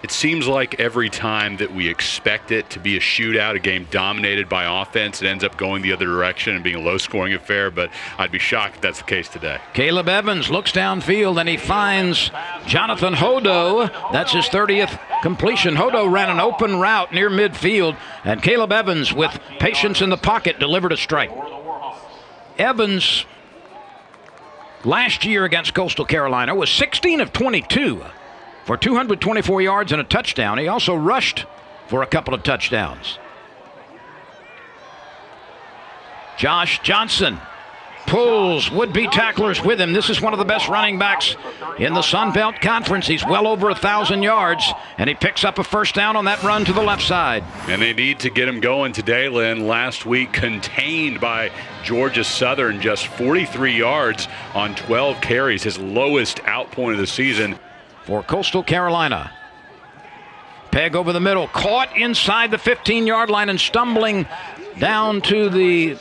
It seems like every time that we expect it to be a shootout, a game dominated by offense, it ends up going the other direction and being a low-scoring affair, but I'd be shocked if that's the case today. Caleb Evans looks downfield, and he finds Jonathan Hodo. That's his 30th completion. Hodo ran an open route near midfield, and Caleb Evans, with patience in the pocket, delivered a strike. Evans, last year against Coastal Carolina, was 16 of 22. For 224 yards and a touchdown. He also rushed for a couple of touchdowns. Josh Johnson pulls would-be tacklers with him. This is one of the best running backs in the Sun Belt Conference. He's well over 1,000 yards, and he picks up a first down on that run to the left side. And they need to get him going today, Lynn. Last week contained by Georgia Southern, just 43 yards on 12 carries, his lowest outpoint of the season. For Coastal Carolina. Peg over the middle, caught inside the 15-yard line and stumbling down to the,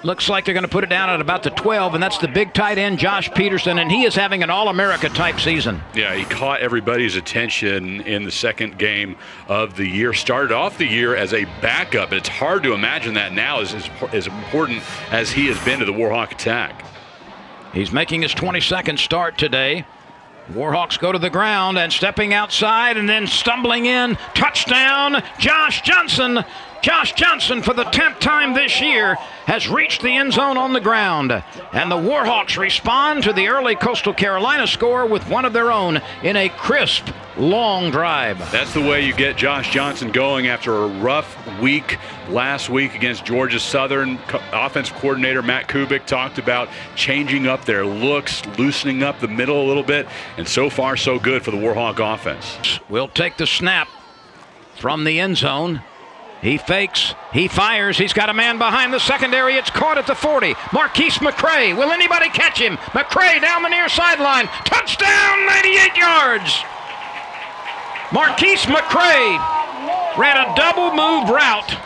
looks like they're going to put it down at about the 12, and that's the big tight end, Josh Peterson, and he is having an All-America type season. Yeah, he caught everybody's attention in the second game of the year. Started off the year as a backup, but it's hard to imagine that now as important as he has been to the Warhawk attack. He's making his 22nd start today. Warhawks go to the ground, and stepping outside and then stumbling in. Touchdown, Josh Johnson. Josh Johnson, for the 10th time this year, has reached the end zone on the ground. And the Warhawks respond to the early Coastal Carolina score with one of their own in a crisp, long drive. That's the way you get Josh Johnson going after a rough week last week against Georgia Southern. Offensive coordinator Matt Kubik talked about changing up their looks, loosening up the middle a little bit, and so far so good for the Warhawk offense. We'll take the snap from the end zone. He fakes, he fires, he's got a man behind the secondary, it's caught at the 40. Marquise McCray, will anybody catch him? McCray down the near sideline, touchdown, 98 yards! Marquise McCray ran a double move route.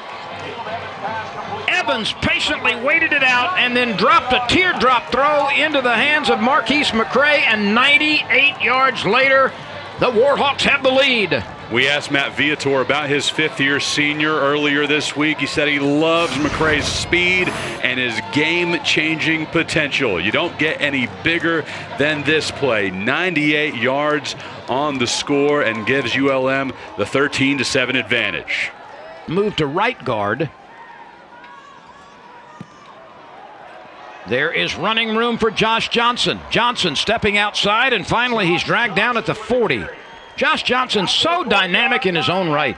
Evans patiently waited it out and then dropped a teardrop throw into the hands of Marquise McCray, and 98 yards later, the Warhawks have the lead. We asked Matt Viator about his fifth-year senior earlier this week. He said he loves McCray's speed and his game-changing potential. You don't get any bigger than this play. 98 yards on the score and gives ULM the 13-7 advantage. Move to right guard. There is running room for Josh Johnson. Johnson stepping outside, and finally he's dragged down at the 40. Josh Johnson so dynamic in his own right.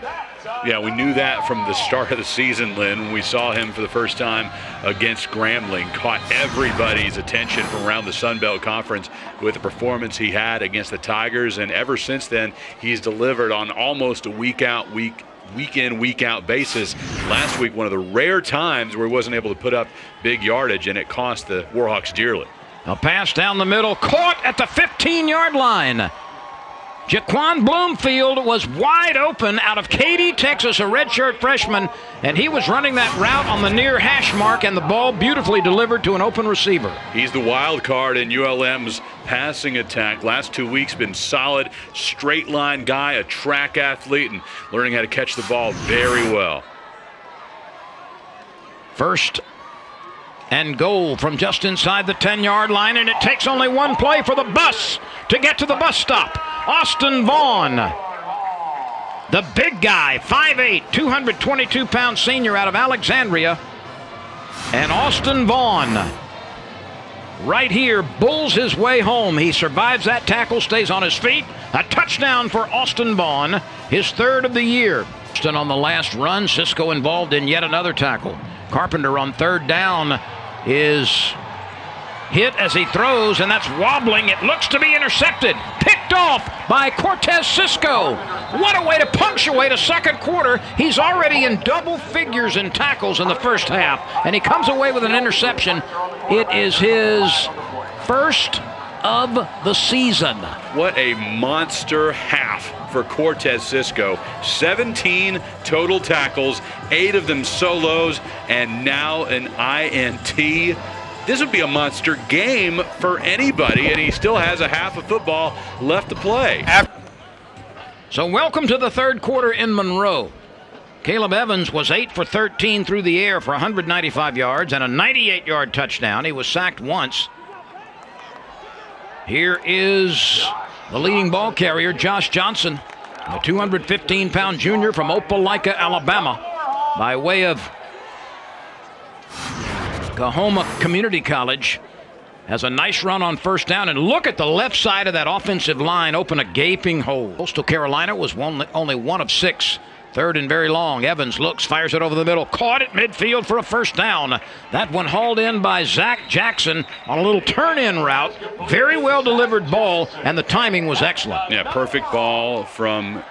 Yeah, we knew that from the start of the season, Lynn, when we saw him for the first time against Grambling. Caught everybody's attention from around the Sun Belt Conference with the performance he had against the Tigers, and ever since then, he's delivered on almost a week in, week out basis. Last week, one of the rare times where he wasn't able to put up big yardage, and it cost the Warhawks dearly. A pass down the middle, caught at the 15-yard line. Jaquan Bloomfield was wide open out of Katy, Texas, a redshirt freshman, and he was running that route on the near hash mark, and the ball beautifully delivered to an open receiver. He's the wild card in ULM's passing attack. Last 2 weeks been solid, straight line guy, a track athlete, and learning how to catch the ball very well. First and goal from just inside the 10-yard line, and it takes only one play for the bus to get to the bus stop. Austin Vaughn, the big guy, 5'8", 222-pound senior out of Alexandria. And Austin Vaughn, right here, bulls his way home. He survives that tackle, stays on his feet. A touchdown for Austin Vaughn, his third of the year. On the last run, Cisco involved in yet another tackle. Carpenter on third down is hit as he throws, and that's wobbling. It looks to be intercepted. Picked off by Cortez Cisco. What a way to punctuate a second quarter. He's already in double figures in tackles in the first half, and he comes away with an interception. It is his first of the season. What a monster half for Cortez Cisco. 17 total tackles, 8 of them solos, and now an INT. This would be a monster game for anybody, and he still has a half of football left to play. So welcome to the third quarter in Monroe. Caleb Evans was 8 for 13 through the air for 195 yards and a 98-yard touchdown. He was sacked once. Here is the leading ball carrier, Josh Johnson, a 215-pound junior from Opelika, Alabama, by way of Coahoma Community College. Has a nice run on first down, and look at the left side of that offensive line open a gaping hole. Coastal Carolina was only one of 6. Third and very long. Evans looks, fires it over the middle, caught at midfield for a first down. That one hauled in by Zach Jackson on a little turn-in route. Very well delivered ball, and the timing was excellent. Yeah, perfect ball from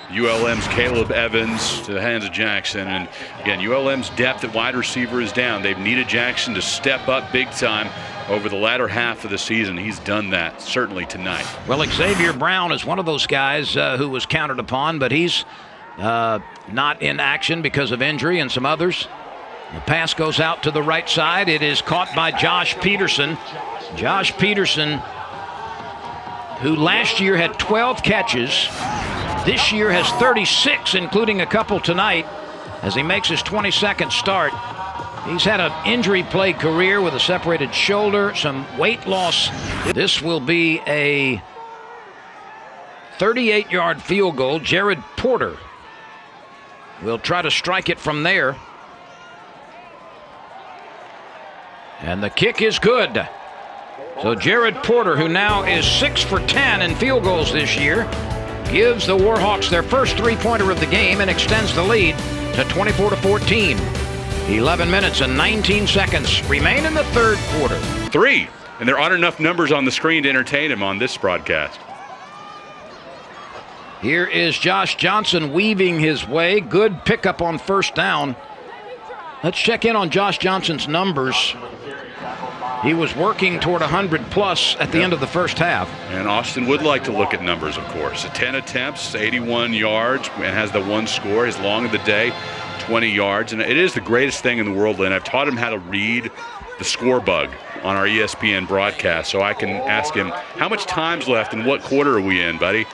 ULM's Caleb Evans to the hands of Jackson. And again, ULM's depth at wide receiver is down. They've needed Jackson to step up big time over the latter half of the season. He's done that, certainly tonight. Well, Xavier Brown is one of those guys who was counted upon, but he's not in action because of injury, and some others. The pass goes out to the right side. It is caught by Josh Peterson. Josh Peterson, who last year had 12 catches, this year has 36, including a couple tonight, as he makes his 22nd start. He's had an injury-plagued career with a separated shoulder, some weight loss. This will be a 38-yard field goal. Jared Porter will try to strike it from there. And the kick is good. So Jared Porter, who now is 6 for 10 in field goals this year, gives the Warhawks their first three-pointer of the game and extends the lead to 24-14. 11 minutes and 19 seconds remain in the third quarter. 3, and there aren't enough numbers on the screen to entertain him on this broadcast. Here is Josh Johnson weaving his way. Good pickup on first down. Let's check in on Josh Johnson's numbers. He was working toward 100-plus at the end of the first half. And Austin would like to look at numbers, of course. 10 attempts, 81 yards, and has the one score. His long of the day, 20 yards. And it is the greatest thing in the world, Lynn. I've taught him how to read the score bug on our ESPN broadcast, so I can ask him, how much time's left and what quarter are we in, buddy?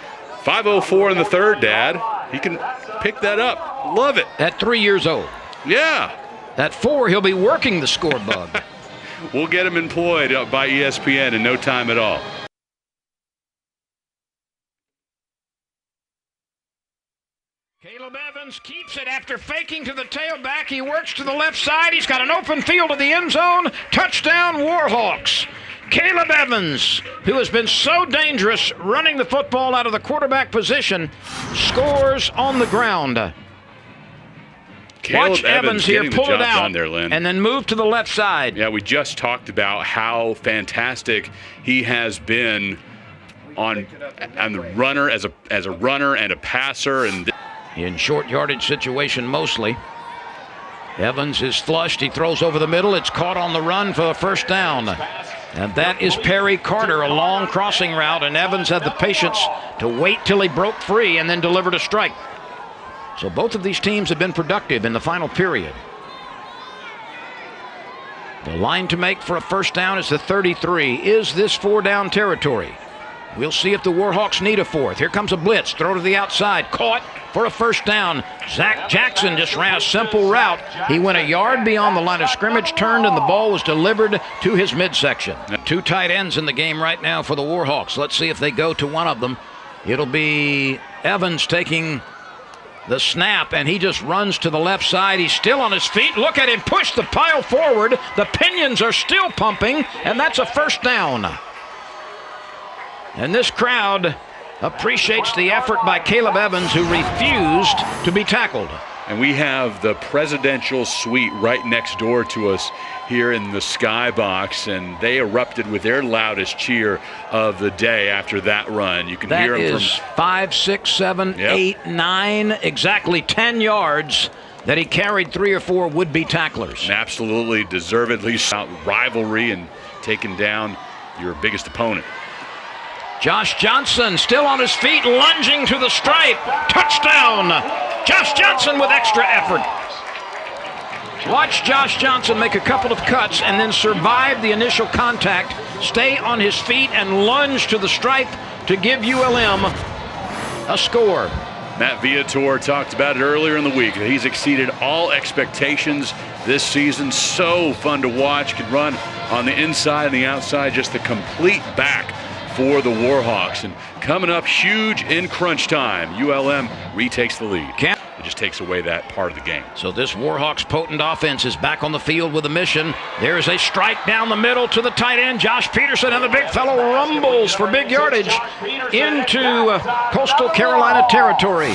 5:04 in the third, Dad. He can pick that up. Love it. At 3 years old. Yeah. At 4, he'll be working the score bug. We'll get him employed by ESPN in no time at all. Caleb Evans keeps it after faking to the tailback. He works to the left side. He's got an open field to the end zone. Touchdown, Warhawks. Caleb Evans, who has been so dangerous running the football out of the quarterback position, scores on the ground. Caleb Watch Evans here pull it out there, Lynn, and then move to the left side. Yeah, we just talked about how fantastic he has been on the runner as a runner and a passer, and in short yardage situation mostly. Evans is flushed. He throws over the middle. It's caught on the run for the first down. And that is Perry Carter, a long crossing route, and Evans had the patience to wait till he broke free and then delivered a strike. So both of these teams have been productive in the final period. The line to make for a first down is the 33. Is this 4-down territory? We'll see if the Warhawks need a fourth. Here comes a blitz. Throw to the outside. Caught for a first down. Zach Jackson just ran a simple route. He went a yard beyond the line of scrimmage, turned, and the ball was delivered to his midsection. 2 tight ends in the game right now for the Warhawks. Let's see if they go to one of them. It'll be Evans taking the snap, and he just runs to the left side. He's still on his feet. Look at him push the pile forward. The pinions are still pumping, and that's a first down. And this crowd appreciates the effort by Caleb Evans, who refused to be tackled. And we have the presidential suite right next door to us here in the skybox, and they erupted with their loudest cheer of the day after that run. You can hear them from 5, 6, 7, 8, 9, exactly 10 yards that he carried 3 or 4 would-be tacklers. And absolutely deservedly rivalry and taking down your biggest opponent. Josh Johnson still on his feet, lunging to the stripe. Touchdown! Josh Johnson with extra effort. Watch Josh Johnson make a couple of cuts and then survive the initial contact, stay on his feet, and lunge to the stripe to give ULM a score. Matt Viator talked about it earlier in the week. He's exceeded all expectations this season. So fun to watch. Can run on the inside and the outside. Just the complete back for the Warhawks. And coming up huge in crunch time, ULM retakes the lead. It just takes away that part of the game. So this Warhawks potent offense is back on the field with a mission. There's a strike down the middle to the tight end, Josh Peterson, and the big fellow rumbles for big yardage into Coastal Carolina territory.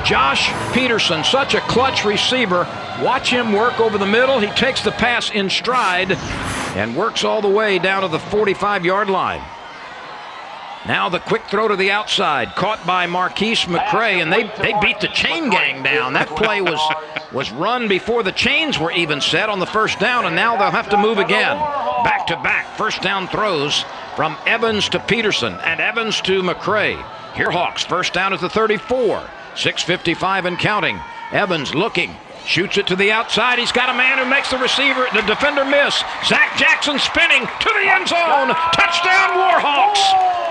Josh Peterson, such a clutch receiver. Watch him work over the middle. He takes the pass in stride and works all the way down to the 45-yard line. Now the quick throw to the outside, caught by Marquise McCray, and they beat the chain gang down. That play was run before the chains were even set on the first down, and now they'll have to move again. Back-to-back first down throws from Evans to Peterson and Evans to McCray. Here Hawks, first down at the 34, 6:55 and counting. Evans looking. Shoots it to the outside. He's got a man who makes the defender miss. Zach Jackson spinning to the end zone. Touchdown Warhawks.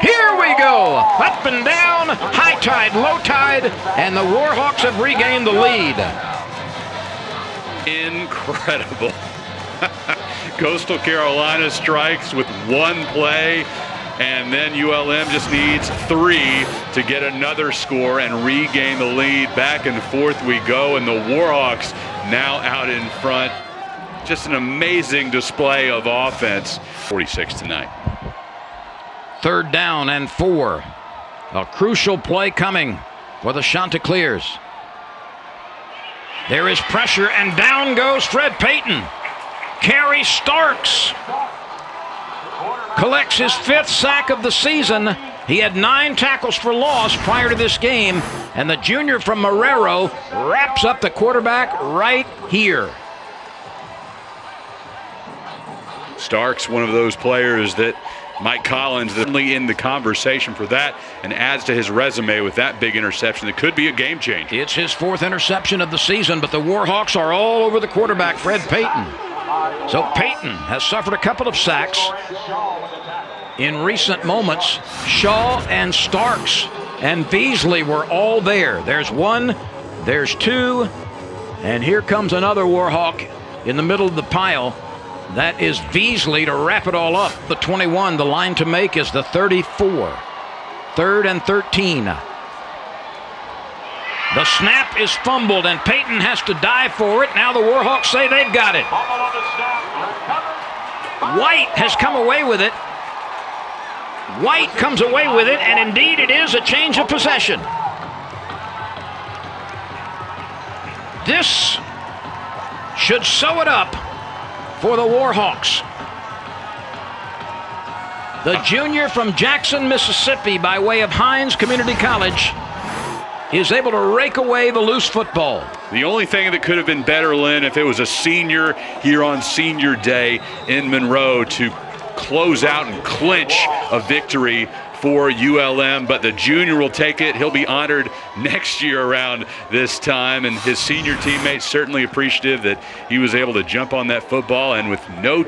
Here we go. Up and down, high tide, low tide, and the Warhawks have regained the lead. Incredible. Coastal Carolina strikes with one play, and then ULM just needs 3 to get another score and regain the lead. Back and forth we go, and the Warhawks now out in front. Just an amazing display of offense. 46-9. Third down and 4. A crucial play coming for the Chanticleers. There is pressure, and down goes Fred Payton. Kerry Starks collects his 5th sack of the season. He had 9 tackles for loss prior to this game, and the junior from Marrero wraps up the quarterback right here. Starks, one of those players that Mike Collins is certainly in the conversation for that, and adds to his resume with that big interception that could be a game changer. It's his 4th interception of the season, but the Warhawks are all over the quarterback, Fred Payton. So Payton has suffered a couple of sacks. In recent moments, Shaw and Starks and Beasley were all there. There's 1, there's 2, and here comes another Warhawk in the middle of the pile. That is Beasley to wrap it all up. The 21, the line to make is the 34. 3rd and 13. The snap is fumbled, and Payton has to dive for it. Now the Warhawks say they've got it. White has come away with it. White comes away with it, and indeed it is a change of possession. This should sew it up for the Warhawks. The junior from Jackson, Mississippi, by way of Hines Community College, is able to rake away the loose football. The only thing that could have been better, Lynn, if it was a senior here on senior day in Monroe to close out and clinch a victory for ULM, but the junior will take it. He'll be honored next year around this time, and his senior teammates certainly appreciative that he was able to jump on that football, and with no